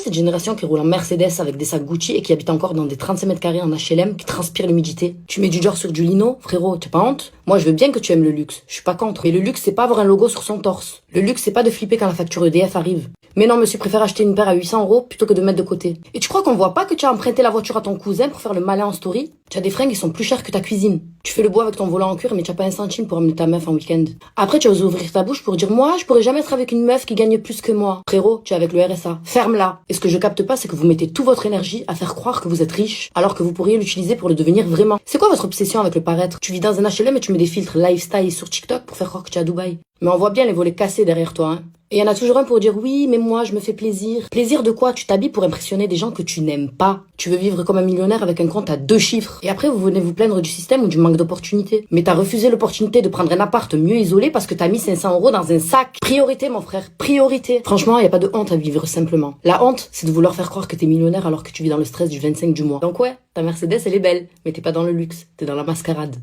cette génération qui roule en Mercedes avec des sacs Gucci et qui habite encore dans des 35 mètres carrés en HLM, qui transpire l'humidité. Tu mets du genre sur du lino, frérot, t'as pas honte? Moi, je veux bien que tu aimes le luxe. Je suis pas contre. Mais le luxe, c'est pas avoir un logo sur son torse. Le luxe, c'est pas de flipper quand la facture EDF arrive. Mais non, monsieur préfère acheter une paire à 800 € plutôt que de mettre de côté. Et tu crois qu'on voit pas que tu as emprunté la voiture à ton cousin pour faire le malin en story? Tu as des fringues qui sont plus chères que ta cuisine. Tu fais le bois avec ton volant en cuir, mais tu as pas un centime pour emmener ta meuf en week-end. Après, tu oses ouvrir ta bouche pour dire, moi, je pourrais jamais être avec une meuf qui gagne plus que moi. Frérot, tu es avec le RSA. Ferme-la. Et ce que je capte pas, c'est que vous mettez toute votre énergie à faire croire que vous êtes riche, alors que vous pourriez l'utiliser pour le devenir vraiment. C'est quoi votre obsession avec le paraître? Tu vis dans un HLM et tu mets des filtres lifestyle sur TikTok pour faire croire que tu es à Dubaï. Mais on voit bien les volets cassés derrière toi, hein. Et il y en a toujours un pour dire oui, mais moi, je me fais plaisir. Plaisir de quoi? Tu t'habilles pour impressionner des gens que tu n'aimes pas. Tu veux vivre comme un millionnaire avec un compte à 2 chiffres. Et après, vous venez vous plaindre du système ou du manque d'opportunités. Mais t'as refusé l'opportunité de prendre un appart mieux isolé parce que t'as mis 500 € dans un sac. Priorité, mon frère. Priorité. Franchement, y a pas de honte à vivre simplement. La honte, c'est de vouloir faire croire que t'es millionnaire alors que tu vis dans le stress du 25 du mois. Donc ouais, ta Mercedes, elle est belle. Mais t'es pas dans le luxe. T'es dans la mascarade.